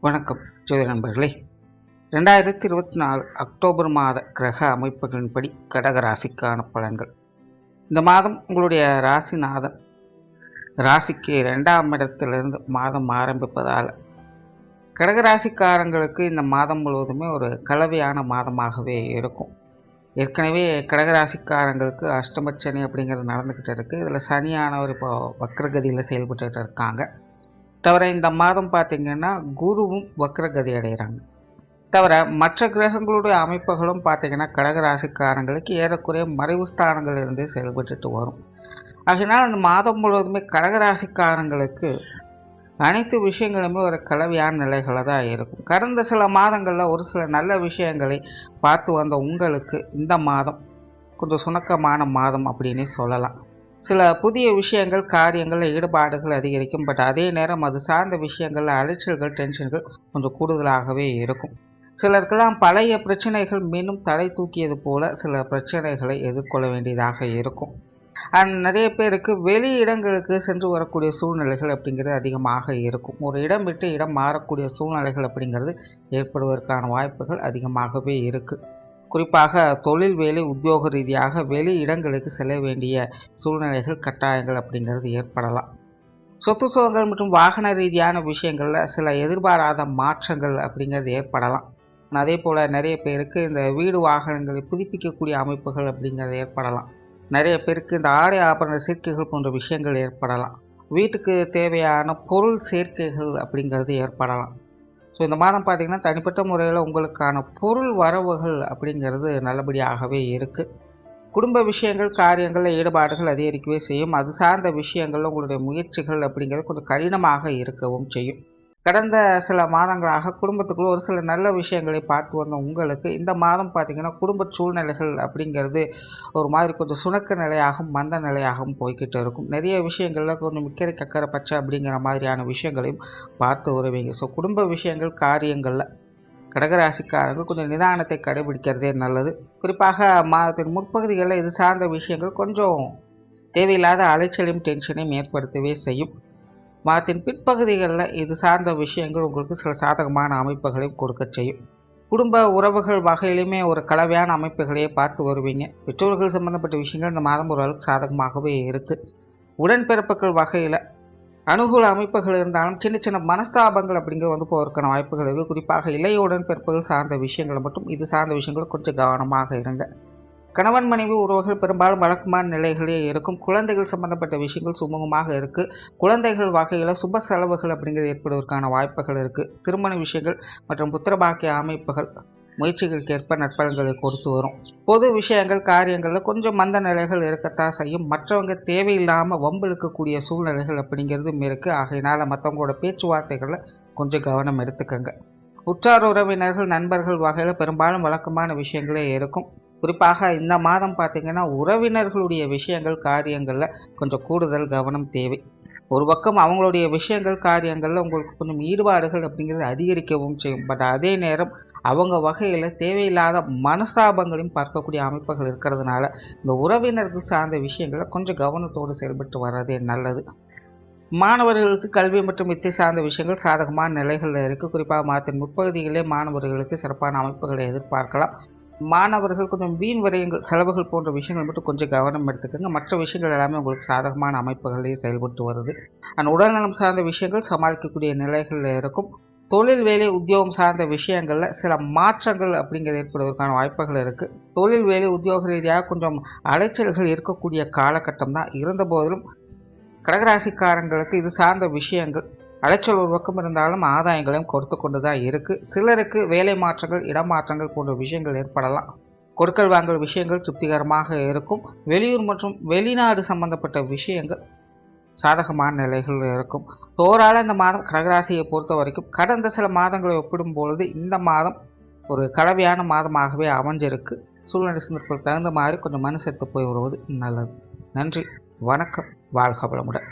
வணக்கம் ஜோதி நண்பர்களே. 2024 அக்டோபர் மாத கிரக அமைப்புகளின்படி கடக ராசிக்கான பலன்கள். இந்த மாதம் உங்களுடைய ராசிநாதன் ராசிக்கு 2ஆம் இடத்திலிருந்து மாதம் ஆரம்பிப்பதால் கடகராசிக்காரங்களுக்கு இந்த மாதம் முழுவதுமே ஒரு கலவையான மாதமாகவே இருக்கும். ஏற்கனவே கடகராசிக்காரங்களுக்கு அஷ்டமச்சனி அப்படிங்கிறது நடந்துக்கிட்டு இருக்குது. இதில் சனியானவர் இப்போ வக்ரகதியில் செயல்பட்டு இருக்காங்க. தவிர இந்த மாதம் பார்த்திங்கன்னா குருவும் வக்ரகதி அடைகிறாங்க. தவிர மற்ற கிரகங்களுடைய அமைப்புகளும் பார்த்திங்கன்னா கடகராசிக்காரங்களுக்கு ஏறக்குறைய மறைவு ஸ்தானங்கள் இருந்து செயல்பட்டு வரும். ஆகினால் அந்த மாதம் முழுவதுமே கடகராசிக்காரங்களுக்கு அனைத்து விஷயங்களுமே ஒரு கலவையான நிலைகளில் தான் இருக்கும். கடந்த சில மாதங்களில் ஒரு சில நல்ல விஷயங்களை பார்த்து வந்த உங்களுக்கு இந்த மாதம் கொஞ்சம் சுணக்கமான மாதம் அப்படின்னே சொல்லலாம். சில புதிய விஷயங்கள் காரியங்களில் ஈடுபாடுகள் அதிகரிக்கும். பட் அதே நேரம் அது சார்ந்த விஷயங்களில் அலைச்சல்கள் டென்ஷன்கள் கொஞ்சம் கூடுதலாகவே இருக்கும். சிலருக்கெல்லாம் பழைய பிரச்சனைகள் மீண்டும் தலை தூக்கியது போல சில பிரச்சனைகளை எதிர்கொள்ள வேண்டியதாக இருக்கும். நிறைய பேருக்கு வெளி இடங்களுக்கு சென்று வரக்கூடிய சூழ்நிலைகள் அப்படிங்கிறது அதிகமாக இருக்கும். ஒரு இடம் விட்டு இடம் மாறக்கூடிய சூழ்நிலைகள் அப்படிங்கிறது ஏற்படுவதற்கான வாய்ப்புகள் அதிகமாகவே இருக்குது. குறிப்பாக தொழில் வேலை உத்தியோக ரீதியாக வெளி இடங்களுக்கு செல்ல வேண்டிய சூழ்நிலைகள் கட்டாயங்கள் அப்படிங்கிறது ஏற்படலாம். சொத்து சுகங்கள் மற்றும் வாகன ரீதியான விஷயங்களில் சில எதிர்பாராத மாற்றங்கள் அப்படிங்கிறது ஏற்படலாம். அதே போல் நிறைய பேருக்கு இந்த வீடு வாகனங்களை புதுப்பிக்கக்கூடிய அமைப்புகள் அப்படிங்கிறது ஏற்படலாம். நிறைய பேருக்கு இந்த ஆடை ஆபரண சேர்க்கைகள் போன்ற விஷயங்கள் ஏற்படலாம். வீட்டுக்கு தேவையான பொருள் சேர்க்கைகள் அப்படிங்கிறது ஏற்படலாம். ஸோ இந்த மாதம் பார்த்திங்கன்னா தனிப்பட்ட முறையில் உங்களுக்கான பொருள் வரவுகள் அப்படிங்கிறது நல்லபடியாகவே இருக்குது. குடும்ப விஷயங்கள் காரியங்களில் ஈடுபாடுகள் அதிகரிக்கவே செய்யும். அது சார்ந்த விஷயங்களில் உங்களுடைய முயற்சிகள் அப்படிங்கிறது கொஞ்சம் கடினமாக இருக்கவும் செய்யும். கடந்த சில மாதங்களாக குடும்பத்துக்குள்ள ஒரு சில நல்ல விஷயங்களை பார்த்து வந்த உங்களுக்கு இந்த மாதம் பார்த்திங்கன்னா குடும்ப சூழ்நிலைகள் அப்படிங்கிறது ஒரு மாதிரி கொஞ்சம் சுணக்க நிலையாகவும் மந்த நிலையாகவும் போய்கிட்டு இருக்கும். நிறைய விஷயங்களில் கொஞ்சம் மிக்கரை கக்கரை பச்சை அப்படிங்கிற மாதிரியான விஷயங்களையும் பார்த்து வருவீங்க. ஸோ குடும்ப விஷயங்கள் காரியங்களில் கடகராசிக்காரங்க கொஞ்சம் நிதானத்தை கடைபிடிக்கிறதே நல்லது. குறிப்பாக மாதத்தின் முற்பகுதிகளில் இது சார்ந்த விஷயங்கள் கொஞ்சம் தேவையில்லாத அலைச்சலையும் டென்ஷனையும் ஏற்படுத்தவே செய்யும். மாதத்தின் பிற்பகுதிகளில் இது சார்ந்த விஷயங்கள் உங்களுக்கு சில சாதகமான அமைப்புகளையும் கொடுக்க செய்யும். குடும்ப உறவுகள் வகையிலுமே ஒரு கலவையான அமைப்புகளையே பார்த்து வருவீங்க. பெற்றோர்கள் சம்பந்தப்பட்ட விஷயங்கள் இந்த மாதம் ஓரளவுக்கு சாதகமாகவே இருக்குது. உடன்பிறப்புகள் வகையில் அனுகூல அமைப்புகள் இருந்தாலும் சின்ன சின்ன மனஸ்தாபங்கள் அப்படிங்கிற போவதற்கான வாய்ப்புகள் இருக்குது. குறிப்பாக இளைய உடன்பிறப்புகள் சார்ந்த விஷயங்களை மட்டும் இது சார்ந்த விஷயங்கள் கொஞ்சம் கவனமாக இருங்க. கணவன் மனைவி உறவுகள் பெரும்பாலும் வழக்கமான நிலைகளே இருக்கும். குழந்தைகள் சம்பந்தப்பட்ட விஷயங்கள் சுமூகமாக இருக்குது. குழந்தைகள் வகையில் சுப செலவுகள் அப்படிங்கிறது ஏற்படுவதற்கான வாய்ப்புகள் இருக்குது. திருமண விஷயங்கள் மற்றும் புத்திரபாக்கிய அமைப்புகள் முயற்சிகளுக்கு ஏற்ப நற்பலன்களை கொடுத்து வரும். பொது விஷயங்கள் காரியங்களில் கொஞ்சம் மந்த நிலைகள் இருக்கத்தான் செய்யும். மற்றவங்க தேவையில்லாமல் வம்பிழுக்கக்கூடிய சூழ்நிலைகள் அப்படிங்கிறதும் இருக்குது. ஆகையினால் மற்றவங்களோட பேச்சுவார்த்தைகளில் கொஞ்சம் கவனம் எடுத்துக்கங்க. உற்றார் உறவினர்கள் நண்பர்கள் வகையில் பெரும்பாலும் வழக்கமான விஷயங்களே இருக்கும். குறிப்பாக இந்த மாதம் பார்த்திங்கன்னா உறவினர்களுடைய விஷயங்கள் காரியங்களில் கொஞ்சம் கூடுதல் கவனம் தேவை. ஒரு பக்கம் அவங்களுடைய விஷயங்கள் காரியங்களில் உங்களுக்கு கொஞ்சம் ஈடுபாடுகள் அப்படிங்கிறது அதிகரிக்கவும் செய்யும். பட் அதே நேரம் அவங்க வகையில் தேவையில்லாத மனசாபங்களையும் பார்க்கக்கூடிய அமைப்புகள் இருக்கிறதுனால இந்த உறவினர்கள் சார்ந்த விஷயங்களை கொஞ்சம் கவனத்தோடு செயல்பட்டு வர்றதே நல்லது. மாணவர்களுக்கு கல்வி மற்றும் வித்தை சார்ந்த விஷயங்கள் சாதகமான நிலைகளில் இருக்குது. குறிப்பாக மாதத்தின் முற்பகுதிகளே மாணவர்களுக்கு சிறப்பான அமைப்புகளை எதிர்பார்க்கலாம். மாணவர்கள் கொஞ்சம் வீண் விரயங்கள் செலவுகள் போன்ற விஷயங்கள் மட்டும் கொஞ்சம் கவனம் எடுத்துக்கோங்க. மற்ற விஷயங்கள் எல்லாமே உங்களுக்கு சாதகமான அமைப்புகளே செயல்பட்டு வருது. உடல்நலம் சார்ந்த விஷயங்கள் சமாளிக்கக்கூடிய நிலைகளில் இருக்கும். தொழில் வேலை உத்தியோகம் சார்ந்த விஷயங்களில் சில மாற்றங்கள் அப்படிங்கிறது ஏற்படுவதற்கான வாய்ப்புகள் இருக்குது. தொழில் வேலை உத்தியோக ரீதியாக கொஞ்சம் அலைச்சல்கள் இருக்கக்கூடிய காலகட்டம் தான். இருந்த போதிலும் கடகராசிக்காரங்களுக்கு இது சார்ந்த விஷயங்கள் அலைச்சல் ஒரு பக்கம் இருந்தாலும் ஆதாயங்களையும் கொடுத்து கொண்டு தான் இருக்குது. சிலருக்கு வேலை மாற்றங்கள் இடமாற்றங்கள் போன்ற விஷயங்கள் ஏற்படலாம். கொடுக்கல் வாங்கல் விஷயங்கள் திருப்திகரமாக இருக்கும். வெளியூர் மற்றும் வெளிநாடு சம்பந்தப்பட்ட விஷயங்கள் சாதகமான நிலைகள் இருக்கும். ஓவரால் இந்த மாதம் கடகராசியை பொறுத்த வரைக்கும் கடந்த சில மாதங்களை ஒப்பிடும் பொழுது இந்த மாதம் ஒரு கலவையான மாதமாகவே அமைஞ்சிருக்கு. சூழ்நிலை சந்தர்ப்பத்துக்கு தகுந்த மாதிரி கொஞ்சம் மனசெடுத்து போய் வருவது நல்லது. நன்றி, வணக்கம், வாழ்க வளமுடன்.